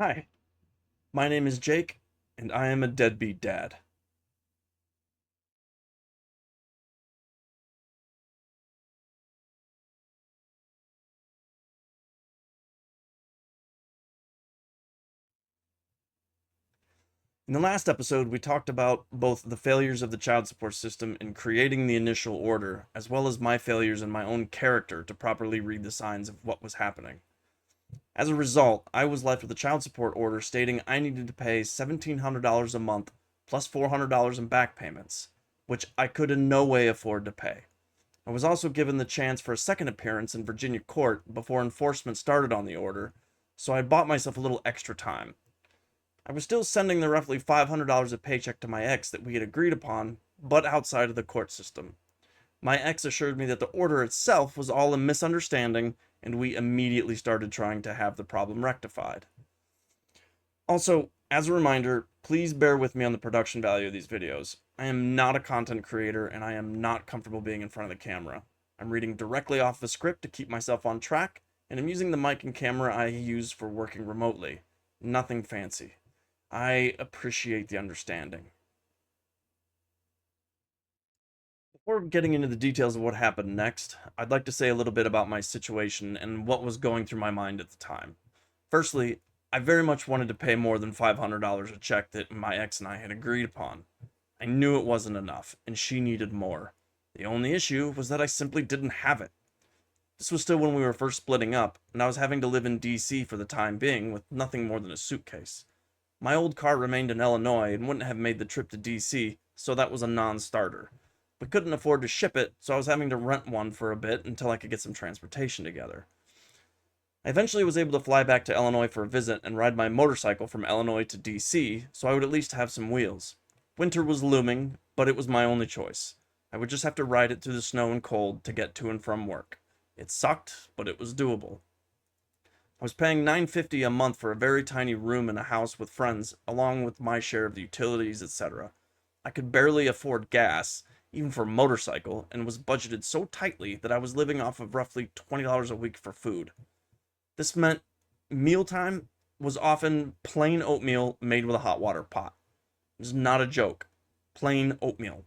Hi, my name is Jake, and I am a deadbeat dad. In the last episode, we talked about both the failures of the child support system in creating the initial order, as well as my failures in my own character to properly read the signs of what was happening. As a result, I was left with a child support order stating I needed to pay $1,700 a month plus $400 in back payments, which I could in no way afford to pay. I was also given the chance for a second appearance in Virginia court before enforcement started on the order, so I bought myself a little extra time. I was still sending the roughly $500 a paycheck to my ex that we had agreed upon, but outside of the court system. My ex assured me that the order itself was all a misunderstanding, and we immediately started trying to have the problem rectified. Also, as a reminder, please bear with me on the production value of these videos. I am not a content creator and I am not comfortable being in front of the camera. I'm reading directly off the script to keep myself on track, and I'm using the mic and camera I use for working remotely. Nothing fancy. I appreciate the understanding. Before getting into the details of what happened next, I'd like to say a little bit about my situation and what was going through my mind at the time. Firstly, I very much wanted to pay more than $500 a check that my ex and I had agreed upon. I knew it wasn't enough, and she needed more. The only issue was that I simply didn't have it. This was still when we were first splitting up, and I was having to live in DC for the time being with nothing more than a suitcase. My old car remained in Illinois and wouldn't have made the trip to DC, so that was a non starter. We couldn't afford to ship it, so I was having to rent one for a bit until I could get some transportation together. I eventually was able to fly back to Illinois for a visit and ride my motorcycle from Illinois to DC, so I would at least have some wheels. Winter was looming, but it was my only choice. I would just have to ride it through the snow and cold to get to and from work. It sucked, but it was doable. I was paying $9.50 a month for a very tiny room in a house with friends, along with my share of the utilities, etc. I could barely afford gas, even for a motorcycle, and was budgeted so tightly that I was living off of roughly $20 a week for food. This meant mealtime was often plain oatmeal made with a hot water pot. It was not a joke. Plain oatmeal.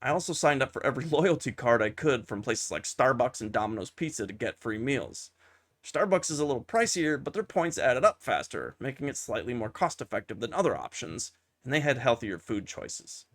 I also signed up for every loyalty card I could from places like Starbucks and Domino's Pizza to get free meals. Starbucks is a little pricier, but their points added up faster, making it slightly more cost effective than other options, and they had healthier food choices.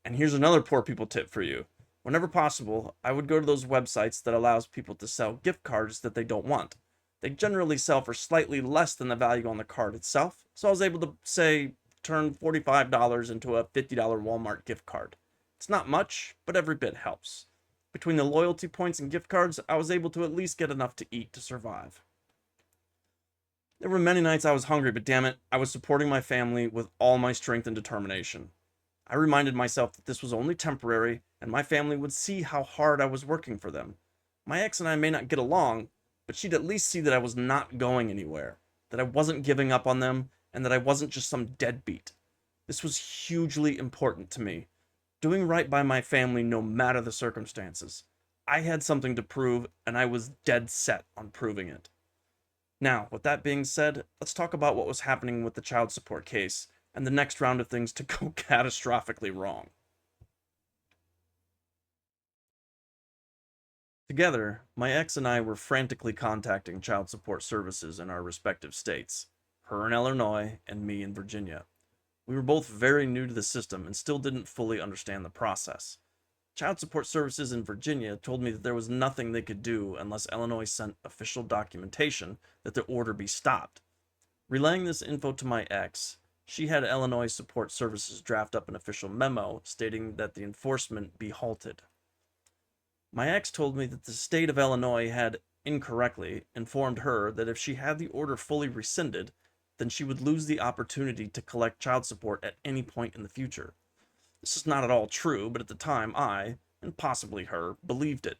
And here's another poor people tip for you. Whenever possible, I would go to those websites that allows people to sell gift cards that they don't want. They generally sell for slightly less than the value on the card itself, so I was able to, say, turn $45 into a $50 Walmart gift card. It's not much, but every bit helps. Between the loyalty points and gift cards, I was able to at least get enough to eat to survive. There were many nights I was hungry, but damn it, I was supporting my family with all my strength and determination. I reminded myself that this was only temporary, and my family would see how hard I was working for them. My ex and I may not get along, but she'd at least see that I was not going anywhere, that I wasn't giving up on them, and that I wasn't just some deadbeat. This was hugely important to me. Doing right by my family no matter the circumstances. I had something to prove, and I was dead set on proving it. Now, with that being said, let's talk about what was happening with the child support case and the next round of things to go catastrophically wrong. Together, my ex and I were frantically contacting child support services in our respective states, her in Illinois and me in Virginia. We were both very new to the system and still didn't fully understand the process. Child support services in Virginia told me that there was nothing they could do unless Illinois sent official documentation that the order be stopped. Relaying this info to my ex, she had Illinois Support Services draft up an official memo stating that the enforcement be halted. My ex told me that the state of Illinois had incorrectly informed her that if she had the order fully rescinded, then she would lose the opportunity to collect child support at any point in the future. This is not at all true, but at the time I, and possibly her, believed it.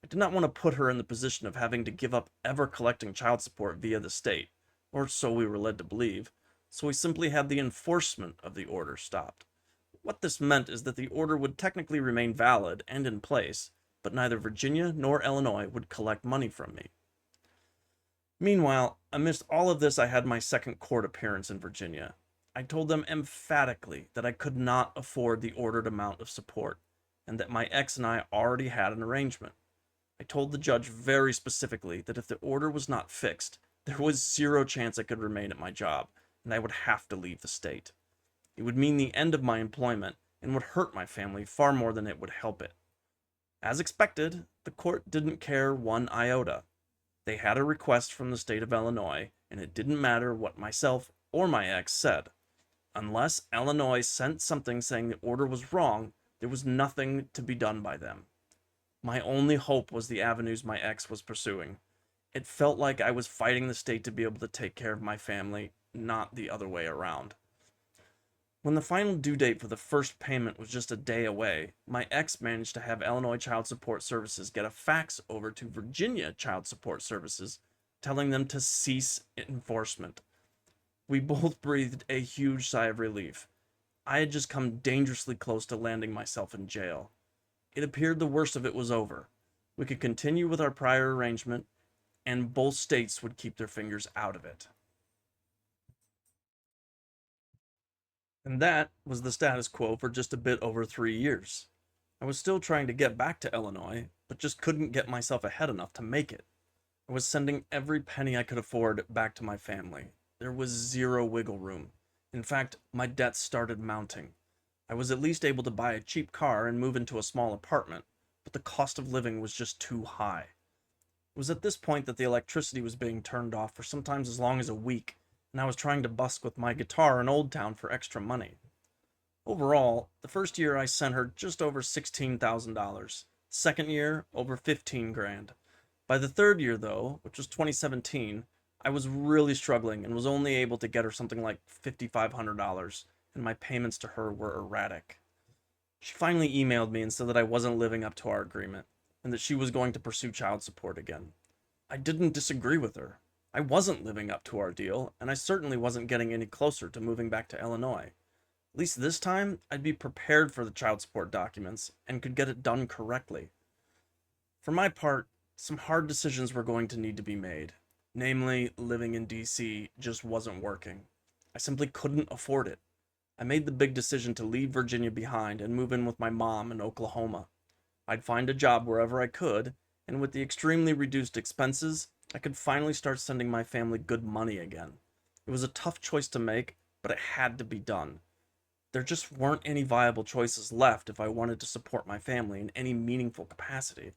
I did not want to put her in the position of having to give up ever collecting child support via the state, or so we were led to believe, so we simply had the enforcement of the order stopped. What this meant is that the order would technically remain valid and in place, but neither Virginia nor Illinois would collect money from me. Meanwhile, amidst all of this, I had my second court appearance in Virginia. I told them emphatically that I could not afford the ordered amount of support, and that my ex and I already had an arrangement. I told the judge very specifically that if the order was not fixed, there was zero chance I could remain at my job, and I would have to leave the state. It would mean the end of my employment and would hurt my family far more than it would help it. As expected, the court didn't care one iota. They had a request from the state of Illinois, and it didn't matter what myself or my ex said. Unless Illinois sent something saying the order was wrong, there was nothing to be done by them. My only hope was the avenues my ex was pursuing. It felt like I was fighting the state to be able to take care of my family, not the other way around. When the final due date for the first payment was just a day away, my ex managed to have Illinois Child Support Services get a fax over to Virginia Child Support Services telling them to cease enforcement. We both breathed a huge sigh of relief. I had just come dangerously close to landing myself in jail. It appeared the worst of it was over. We could continue with our prior arrangement, and both states would keep their fingers out of it. And that was the status quo for just a bit over 3 years. I was still trying to get back to Illinois, but just couldn't get myself ahead enough to make it. I was sending every penny I could afford back to my family. There was zero wiggle room. In fact, my debts started mounting. I was at least able to buy a cheap car and move into a small apartment, but the cost of living was just too high. It was at this point that the electricity was being turned off for sometimes as long as a week, and I was trying to busk with my guitar in Old Town for extra money. Overall, the first year I sent her just over $16,000. Second year, over 15 grand. By the third year, though, which was 2017, I was really struggling and was only able to get her something like $5,500, and my payments to her were erratic. She finally emailed me and said that I wasn't living up to our agreement, and that she was going to pursue child support again. I didn't disagree with her. I wasn't living up to our deal, and I certainly wasn't getting any closer to moving back to Illinois. At least this time, I'd be prepared for the child support documents and could get it done correctly. For my part, some hard decisions were going to need to be made. Namely, living in DC just wasn't working. I simply couldn't afford it. I made the big decision to leave Virginia behind and move in with my mom in Oklahoma. I'd find a job wherever I could, and with the extremely reduced expenses, I could finally start sending my family good money again. It was a tough choice to make, but it had to be done. There just weren't any viable choices left if I wanted to support my family in any meaningful capacity.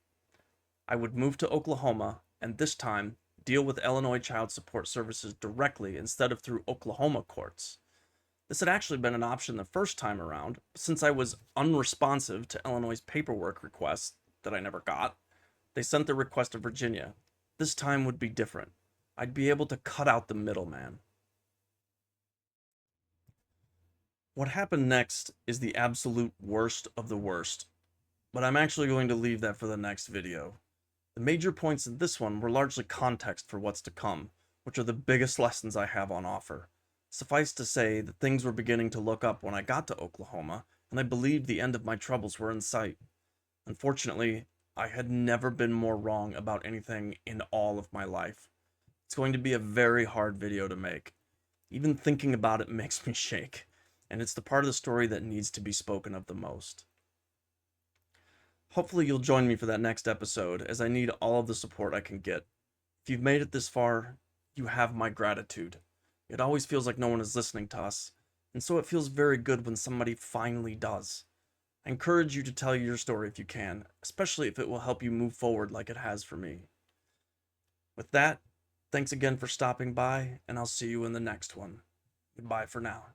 I would move to Oklahoma, and this time, deal with Illinois Child Support Services directly instead of through Oklahoma courts. This had actually been an option the first time around, but since I was unresponsive to Illinois' paperwork requests that I never got, they sent the request to Virginia. This time would be different. I'd be able to cut out the middleman. What happened next is the absolute worst of the worst, but I'm actually going to leave that for the next video. The major points in this one were largely context for what's to come, which are the biggest lessons I have on offer. Suffice to say that things were beginning to look up when I got to Oklahoma, and I believed the end of my troubles were in sight. Unfortunately, I had never been more wrong about anything in all of my life. It's going to be a very hard video to make. Even thinking about it makes me shake, and it's the part of the story that needs to be spoken of the most. Hopefully you'll join me for that next episode, as I need all of the support I can get. If you've made it this far, you have my gratitude. It always feels like no one is listening to us, and so it feels very good when somebody finally does. I encourage you to tell your story if you can, especially if it will help you move forward like it has for me. With that, thanks again for stopping by, and I'll see you in the next one. Goodbye for now.